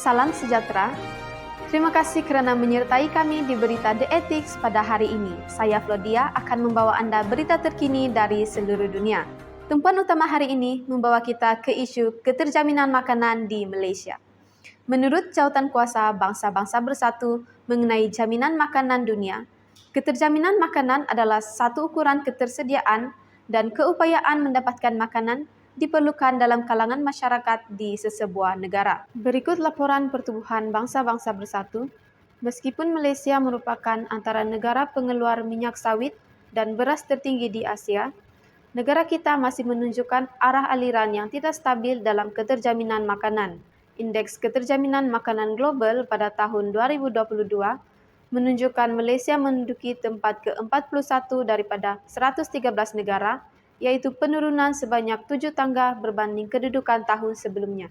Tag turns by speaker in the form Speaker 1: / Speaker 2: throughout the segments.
Speaker 1: Salam sejahtera. Terima kasih kerana menyertai kami di berita The Ethics pada hari ini. Saya Flodia akan membawa anda berita terkini dari seluruh dunia. Tumpuan utama hari ini membawa kita ke isu keterjaminan makanan di Malaysia. Menurut Jawatan Kuasa Bangsa-Bangsa Bersatu mengenai jaminan makanan dunia, keterjaminan makanan adalah satu ukuran ketersediaan dan keupayaan mendapatkan makanan diperlukan dalam kalangan masyarakat di sesebuah negara. Berikut laporan Pertubuhan Bangsa-Bangsa Bersatu. Meskipun Malaysia merupakan antara negara pengeluar minyak sawit dan beras tertinggi di Asia, negara kita masih menunjukkan arah aliran yang tidak stabil dalam keterjaminan makanan. Indeks Keterjaminan Makanan Global pada tahun 2022 menunjukkan Malaysia menduduki tempat ke-41 daripada 113 negara, iaitu penurunan sebanyak 7 tangga berbanding kedudukan tahun sebelumnya.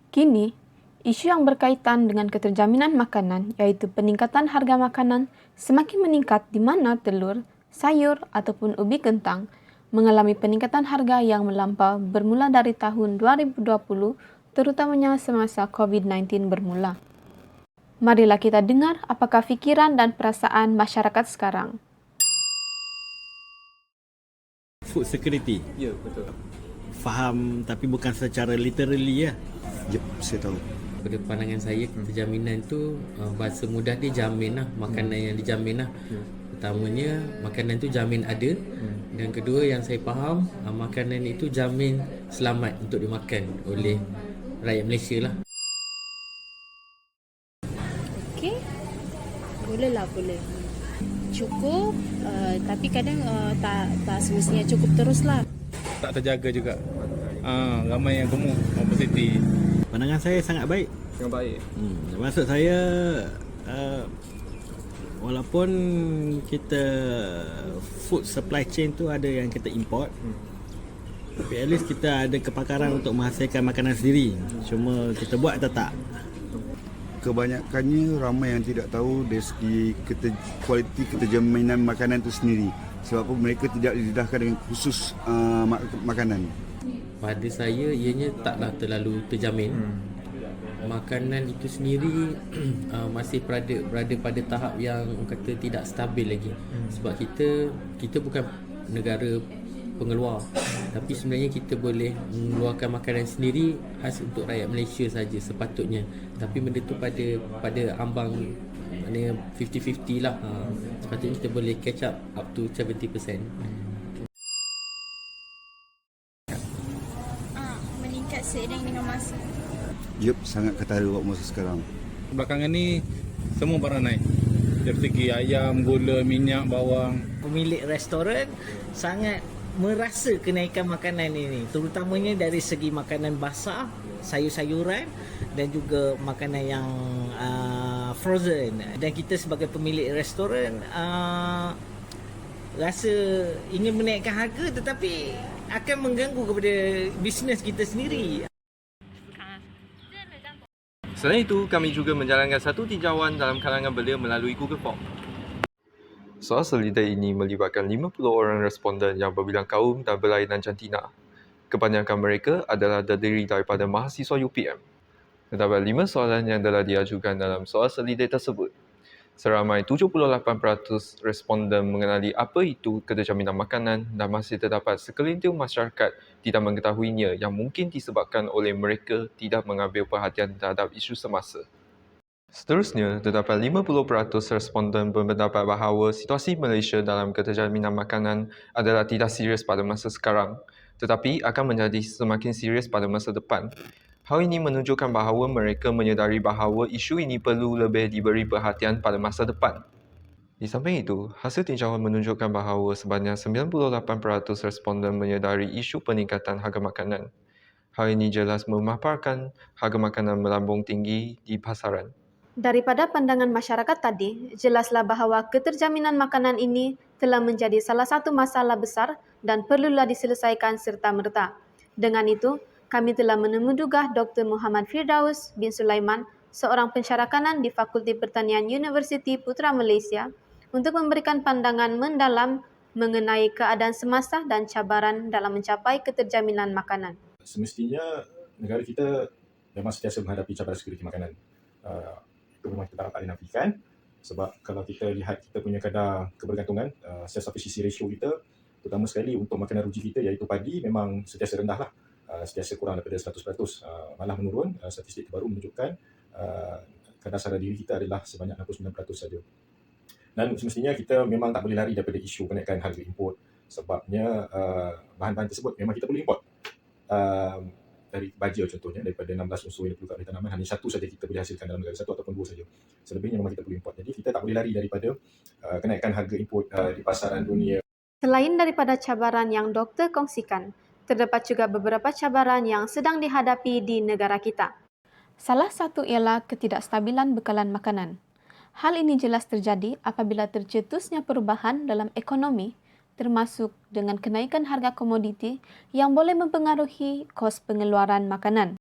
Speaker 1: Kini, isu yang berkaitan dengan keterjaminan makanan, iaitu peningkatan harga makanan, semakin meningkat di mana telur, sayur ataupun ubi kentang mengalami peningkatan harga yang melampau bermula dari tahun 2020, terutamanya semasa COVID-19 bermula. Marilah kita dengar apakah fikiran dan perasaan masyarakat sekarang.
Speaker 2: Food security.
Speaker 3: Ya, betul.
Speaker 2: Faham tapi bukan secara literally ya.
Speaker 4: Yep, saya tahu.
Speaker 3: Pada pandangan saya, jaminan tu bahasa mudah dia jamin lah. Makanan yang dijamin lah. Pertamanya, makanan tu jamin ada. Dan kedua yang saya faham, makanan itu jamin selamat untuk dimakan oleh rakyat Malaysia lah.
Speaker 5: Okey, boleh. Cukup, tapi kadang tak semestinya cukup teruslah.
Speaker 6: Tak terjaga juga. Ramai yang gemuk, obesiti.
Speaker 2: Pandangan saya sangat baik.
Speaker 6: Yang baik.
Speaker 2: Maksud saya walaupun kita food supply chain tu ada yang kita import, tapi at least kita ada kepakaran untuk menghasilkan makanan sendiri. Cuma kita buat atau tak?
Speaker 4: Kebanyakannya ramai yang tidak tahu dari segi kualiti keterjaminan makanan itu sendiri. Sebab apa mereka tidak didedahkan dengan khusus makanan.
Speaker 3: Pada saya, ianya taklah terlalu terjamin. Makanan itu sendiri masih berada pada tahap yang kata tidak stabil lagi. Sebab kita bukan negara pengeluar, tapi sebenarnya kita boleh mengeluarkan makanan sendiri khas untuk rakyat Malaysia saja sepatutnya. Tapi benda tu pada ambang maknanya 50-50 lah. Sepatutnya kita boleh catch up to 70%.
Speaker 5: Meningkat seiring dengan masa.
Speaker 4: Yup, sangat ketara buat masa sekarang.
Speaker 6: Belakangan ni, semua barang naik. Dari segi ayam, gula, minyak, bawang.
Speaker 7: Pemilik restoran sangat merasa kenaikan makanan ini, terutamanya dari segi makanan basah, sayur-sayuran dan juga makanan yang frozen. Dan kita sebagai pemilik restoran rasa ingin menaikkan harga, tetapi akan mengganggu kepada bisnes kita sendiri.
Speaker 8: Selain itu, kami juga menjalankan satu tinjauan dalam kalangan belia melalui Google Form. Soal selidai ini melibatkan 50 orang responden yang berbilang kaum dan berlainan jantina. Kebanyakan mereka adalah terdiri daripada mahasiswa UPM. Terdapat 5 soalan yang telah diajukan dalam soal selidai tersebut. Seramai 78% responden mengenali apa itu keterjaminan makanan dan masih terdapat sekelintir masyarakat tidak mengetahuinya yang mungkin disebabkan oleh mereka tidak mengambil perhatian terhadap isu semasa. Seterusnya, terdapat 50% responden berpendapat bahawa situasi Malaysia dalam keterjaminan makanan adalah tidak serius pada masa sekarang, tetapi akan menjadi semakin serius pada masa depan. Hal ini menunjukkan bahawa mereka menyedari bahawa isu ini perlu lebih diberi perhatian pada masa depan. Di samping itu, hasil tinjauan menunjukkan bahawa sebanyak 98% responden menyedari isu peningkatan harga makanan. Hal ini jelas memaparkan harga makanan melambung tinggi di pasaran.
Speaker 1: Daripada pandangan masyarakat tadi, jelaslah bahawa keterjaminan makanan ini telah menjadi salah satu masalah besar dan perlulah diselesaikan serta-merta. Dengan itu, kami telah menudugah Dr. Muhammad Firdaus bin Sulaiman, seorang pensyarakanan di Fakulti Pertanian Universiti Putra Malaysia, untuk memberikan pandangan mendalam mengenai keadaan semasa dan cabaran dalam mencapai keterjaminan makanan.
Speaker 9: Semestinya negara kita memang sentiasa menghadapi cabaran security makanan. Itu memang kita tak boleh nafikan, sebab kalau kita lihat kita punya kadar kebergantungan, self-sufficiency ratio kita, terutama sekali untuk makanan ruji kita iaitu padi, memang sentiasa rendah lah. Sentiasa kurang daripada 100%, malah menurun. Statistik terbaru menunjukkan kadar sadar diri kita adalah sebanyak 69% saja. Dan semestinya kita memang tak boleh lari daripada isu kenaikan harga import, sebabnya bahan-bahan tersebut memang kita perlu import. Dari baja contohnya, daripada 16 unsur yang diperlukan oleh tanaman, hanya satu saja kita boleh hasilkan dalam negara, satu ataupun dua saja. Selebihnya memang kita perlu import. Jadi kita tak boleh lari daripada kenaikan harga import di pasaran dunia.
Speaker 1: Selain daripada cabaran yang doktor kongsikan, terdapat juga beberapa cabaran yang sedang dihadapi di negara kita. Salah satu ialah ketidakstabilan bekalan makanan. Hal ini jelas terjadi apabila tercetusnya perubahan dalam ekonomi, termasuk dengan kenaikan harga komoditi yang boleh mempengaruhi kos pengeluaran makanan.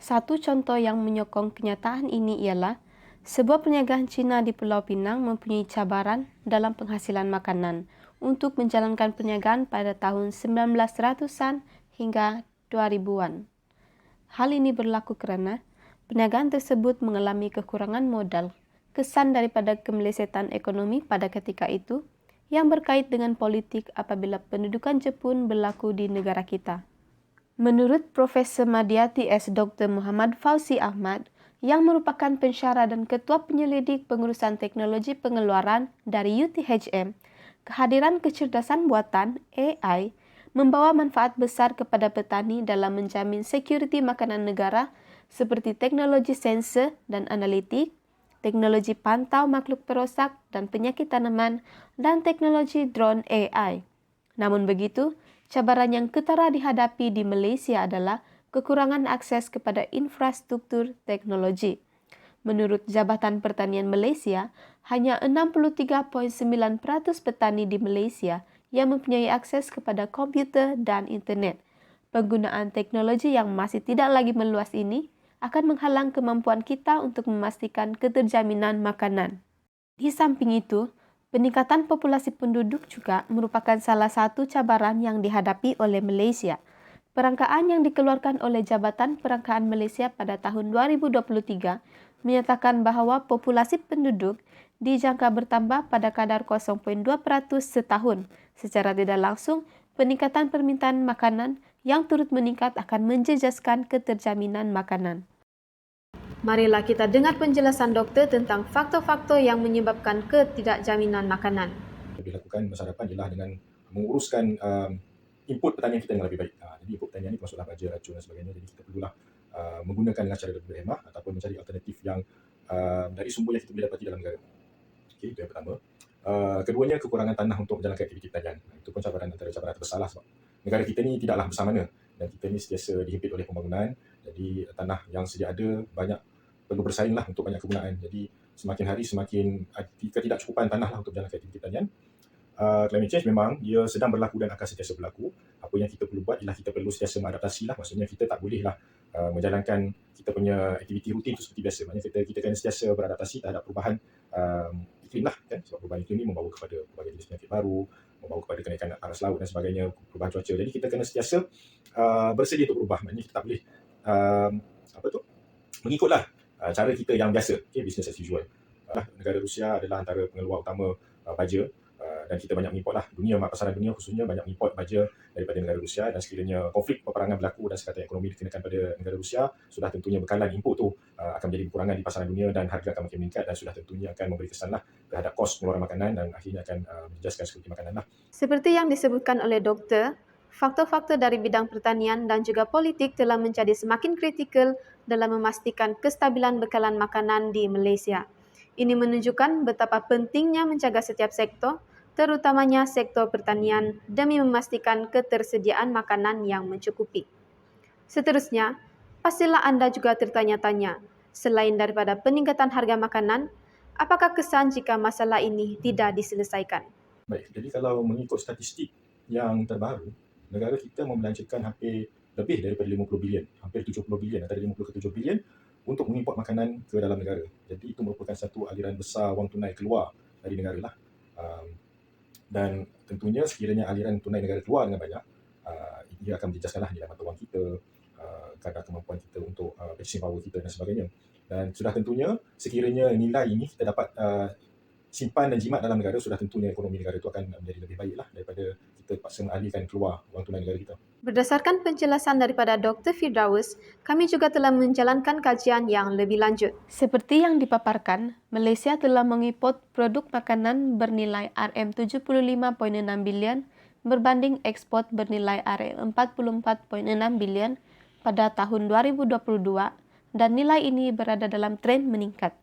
Speaker 1: Satu contoh yang menyokong kenyataan ini ialah sebuah perniagaan Cina di Pulau Pinang mempunyai cabaran dalam penghasilan makanan untuk menjalankan perniagaan pada tahun 1900-an hingga 2000-an. Hal ini berlaku kerana perniagaan tersebut mengalami kekurangan modal, kesan daripada kemelesetan ekonomi pada ketika itu yang berkait dengan politik apabila pendudukan Jepun berlaku di negara kita. Menurut Profesor Madiati S. Dr. Muhammad Fauzi Ahmad, yang merupakan pensyarah dan Ketua Penyelidik Pengurusan Teknologi Pengeluaran dari UTHM, kehadiran kecerdasan buatan AI membawa manfaat besar kepada petani dalam menjamin sekuriti makanan negara seperti teknologi sensor dan analitik, teknologi pantau makhluk perosak dan penyakit tanaman, dan teknologi drone AI. Namun begitu, cabaran yang ketara dihadapi di Malaysia adalah kekurangan akses kepada infrastruktur teknologi. Menurut Jabatan Pertanian Malaysia, hanya 63.9% petani di Malaysia yang mempunyai akses kepada komputer dan internet. Penggunaan teknologi yang masih tidak lagi meluas ini akan menghalang kemampuan kita untuk memastikan keterjaminan makanan. Di samping itu, peningkatan populasi penduduk juga merupakan salah satu cabaran yang dihadapi oleh Malaysia. Perangkaan yang dikeluarkan oleh Jabatan Perangkaan Malaysia pada tahun 2023 menyatakan bahawa populasi penduduk dijangka bertambah pada kadar 0.2% setahun. Secara tidak langsung, peningkatan permintaan makanan yang turut meningkat akan menjejaskan keterjaminan makanan. Marilah kita dengar penjelasan doktor tentang faktor-faktor yang menyebabkan ketidakjaminan makanan.
Speaker 9: Yang dilakukan masa depan ialah dengan menguruskan input pertanian kita dengan lebih baik. Jadi input pertanian ini termasuklah baja, racun dan sebagainya. Jadi kita perlulah menggunakan dengan cara lebih berhemah ataupun mencari alternatif yang dari sumber yang kita boleh dapati dalam negara. Okey, itu yang pertama. Keduanya, kekurangan tanah untuk menjalankan aktiviti pertanian. Itu pun cabaran antara cabaran terbesar lah, sebab negara kita ni tidaklah besar mana dan kita ni sentiasa dihimpit oleh pembangunan. Jadi tanah yang sedia ada banyak perlu bersaing lah untuk banyak kegunaan. Jadi semakin hari semakin ketidakcukupan tanah lah untuk menjalankan aktiviti pertanian. Climate change memang dia sedang berlaku dan akan sentiasa berlaku. Apa yang kita perlu buat ialah kita perlu sentiasa mengadaptasi lah. Maksudnya kita tak boleh lah menjalankan kita punya aktiviti rutin itu seperti biasa. Maksudnya kita kena sentiasa beradaptasi terhadap perubahan iklim lah, kan? Sebab perubahan iklim ini membawa kepada berbagai jenis penyakit baru, membawa kepada kenaikan aras laut dan sebagainya, perubahan cuaca. Jadi kita kena sentiasa bersedia untuk berubah. Maksudnya kita tak boleh mengikutlah cara kita yang biasa, business as usual. Negara Rusia adalah antara pengeluar utama baja dan kita banyak mengimport lah. Pasaran dunia khususnya banyak mengimport baja daripada negara Rusia, dan sekiranya konflik peperangan berlaku dan sekatan ekonomi dikenakan pada negara Rusia, sudah tentunya bekalan import tu akan menjadi kekurangan di pasaran dunia dan harga akan makin meningkat, dan sudah tentunya akan memberi kesan lah terhadap kos pengeluaran makanan dan akhirnya akan menjejaskan sekuriti makanan lah.
Speaker 1: Seperti yang disebutkan oleh doktor, faktor-faktor dari bidang pertanian dan juga politik telah menjadi semakin kritikal dalam memastikan kestabilan bekalan makanan di Malaysia. Ini menunjukkan betapa pentingnya menjaga setiap sektor, terutamanya sektor pertanian, demi memastikan ketersediaan makanan yang mencukupi. Seterusnya, pastilah Anda juga tertanya-tanya, selain daripada peningkatan harga makanan, apakah kesan jika masalah ini tidak diselesaikan?
Speaker 9: Baik, jadi kalau mengikut statistik yang terbaru, negara kita membelanjakan hampir lebih daripada 50 bilion, hampir 70 bilion, antara 50 ke 70 bilion untuk mengimport makanan ke dalam negara. Jadi itu merupakan satu aliran besar wang tunai keluar dari negara lah. Dan tentunya sekiranya aliran tunai negara keluar dengan banyak, ia akan menjejaskanlah nilai mata wang kita, kadar kemampuan kita untuk purchasing power kita dan sebagainya. Dan sudah tentunya sekiranya nilai ini kita dapat simpan dan jimat dalam negara, sudah tentunya ekonomi negara itu akan menjadi lebih baiklah daripada kita paksa mengalihkan keluar wang tunai negara kita.
Speaker 1: Berdasarkan penjelasan daripada Dr. Firdaus, kami juga telah menjalankan kajian yang lebih lanjut. Seperti yang dipaparkan, Malaysia telah mengimport produk makanan bernilai RM75.6 bilion berbanding ekspor bernilai RM44.6 bilion pada tahun 2022 dan nilai ini berada dalam tren meningkat.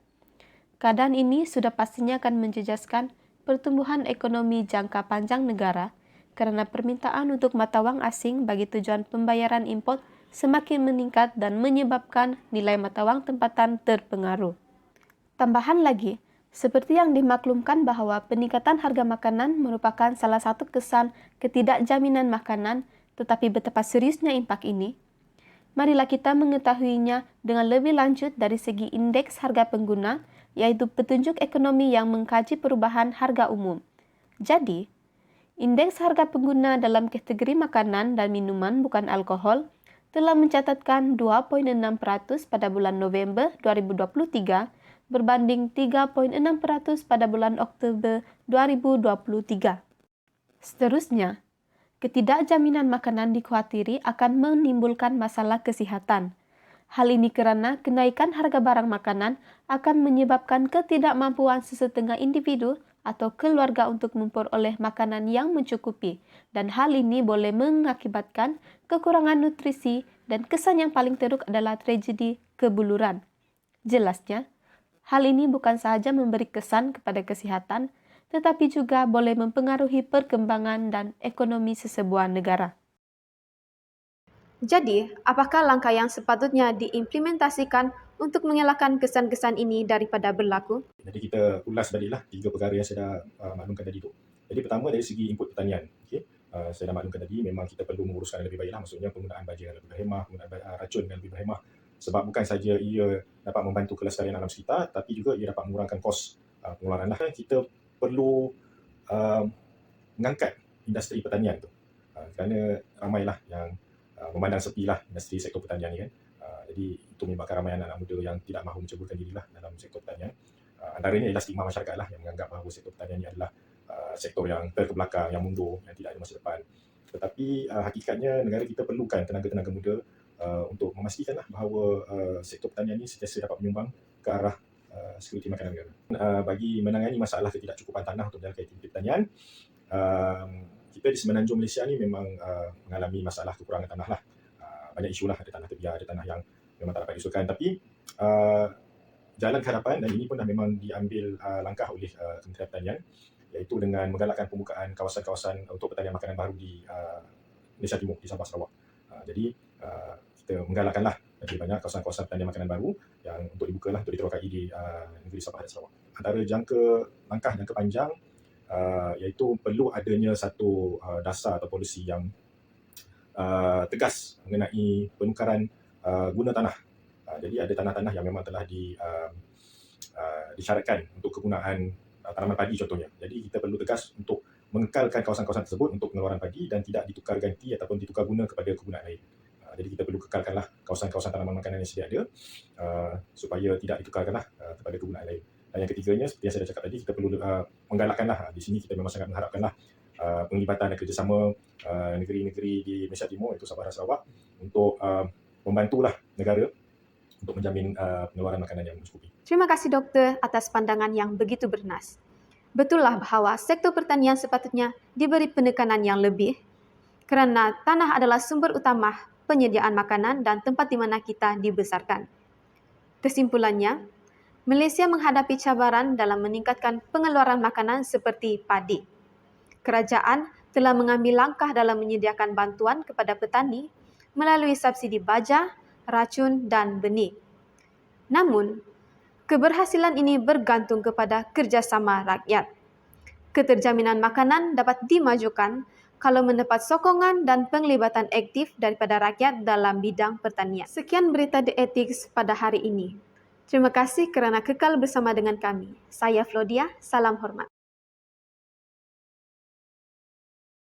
Speaker 1: Keadaan ini sudah pastinya akan menjejaskan pertumbuhan ekonomi jangka panjang negara karena permintaan untuk mata wang asing bagi tujuan pembayaran import semakin meningkat dan menyebabkan nilai mata wang tempatan terpengaruh. Tambahan lagi, seperti yang dimaklumkan bahwa peningkatan harga makanan merupakan salah satu kesan ketidakjaminan makanan, tetapi betapa seriusnya impak ini, marilah kita mengetahuinya dengan lebih lanjut dari segi indeks harga pengguna, yaitu petunjuk ekonomi yang mengkaji perubahan harga umum. Jadi, indeks harga pengguna dalam kategori makanan dan minuman bukan alkohol telah mencatatkan 2.6% pada bulan November 2023 berbanding 3.6% pada bulan Oktober 2023. Seterusnya, ketidakjaminan makanan dikhawatiri akan menimbulkan masalah kesihatan. Hal ini karena kenaikan harga barang makanan akan menyebabkan ketidakmampuan sesetengah individu atau keluarga untuk memperoleh makanan yang mencukupi, dan hal ini boleh mengakibatkan kekurangan nutrisi dan kesan yang paling teruk adalah tragedi kebuluran. Jelasnya, hal ini bukan sahaja memberi kesan kepada kesihatan, tetapi juga boleh mempengaruhi perkembangan dan ekonomi sesebuah negara. Jadi, apakah langkah yang sepatutnya diimplementasikan untuk mengelakkan kesan-kesan ini daripada berlaku?
Speaker 9: Jadi kita ulas baliklah 3 perkara yang saya dah maklumkan tadi tu. Jadi pertama dari segi input pertanian. Okay? Saya dah maklumkan tadi memang kita perlu menguruskan yang lebih baiklah, maksudnya penggunaan baja yang lebih berhemah, penggunaan racun yang lebih berhemah. Sebab bukan saja ia dapat membantu kelestarian alam sekitar, tapi juga ia dapat mengurangkan kos pengeluaran. Kita perlu mengangkat industri pertanian tu. Kerana ramailah yang memandang sepilah industri sektor pertanian ni kan. Jadi itu menyebabkan ramai anak-anak muda yang tidak mahu menceburkan dirilah dalam sektor pertanian. Antaranya ialah stigma masyarakat lah yang menganggap bahawa sektor pertanian ini adalah sektor yang terkebelakang, yang mundur, yang tidak ada masa depan. Tetapi hakikatnya negara kita perlukan tenaga-tenaga muda untuk memastikanlah bahawa sektor pertanian ini sentiasa dapat menyumbang ke arah sekuriti makanan negara. Bagi menangani masalah ketidakcukupan tanah untuk menjalankan aktiviti pertanian, kita di Semenanjung Malaysia ni memang mengalami masalah kekurangan tanah lah. Banyak isu lah, ada tanah terbiar, ada tanah yang memang tak dapat diusulkan. Tapi jalan keharapan, dan ini pun dah memang diambil langkah oleh Kementerian Pertanian, iaitu dengan menggalakkan pembukaan kawasan-kawasan untuk pertanian makanan baru di Malaysia Timur, di Sabah Sarawak. Jadi kita menggalakkanlah lebih banyak kawasan-kawasan pertanian makanan baru yang untuk dibukalah, untuk diterokai di negeri Sabah dan Sarawak. Antara langkah jangka panjang iaitu perlu adanya satu dasar atau polisi yang tegas mengenai penukaran guna tanah. Jadi ada tanah-tanah yang memang telah disyaratkan untuk kegunaan tanaman padi contohnya. Jadi kita perlu tegas untuk mengekalkan kawasan-kawasan tersebut untuk pengeluaran padi dan tidak ditukar ganti ataupun ditukar guna kepada kegunaan lain. Jadi kita perlu kekalkanlah kawasan-kawasan tanaman makanan yang sedia ada supaya tidak ditukarkanlah kepada kegunaan lain. Dan yang ketiganya, seperti yang saya dah cakap tadi, kita perlu menggalakkanlah. Di sini kita memang sangat mengharapkanlah penglibatan dan kerjasama negeri-negeri di Malaysia Timur, iaitu Sabah dan Sarawak, untuk membantulah negara untuk menjamin pengeluaran makanan yang mencukupi.
Speaker 1: Terima kasih doktor atas pandangan yang begitu bernas. Betullah bahawa sektor pertanian sepatutnya diberi penekanan yang lebih kerana tanah adalah sumber utama penyediaan makanan dan tempat di mana kita dibesarkan. Kesimpulannya, Malaysia menghadapi cabaran dalam meningkatkan pengeluaran makanan seperti padi. Kerajaan telah mengambil langkah dalam menyediakan bantuan kepada petani melalui subsidi baja, racun dan benih. Namun, keberhasilan ini bergantung kepada kerjasama rakyat. Keterjaminan makanan dapat dimajukan kalau mendapat sokongan dan penglibatan aktif daripada rakyat dalam bidang pertanian. Sekian berita The Ethics pada hari ini. Terima kasih kerana kekal bersama dengan kami. Saya Flodia, salam hormat.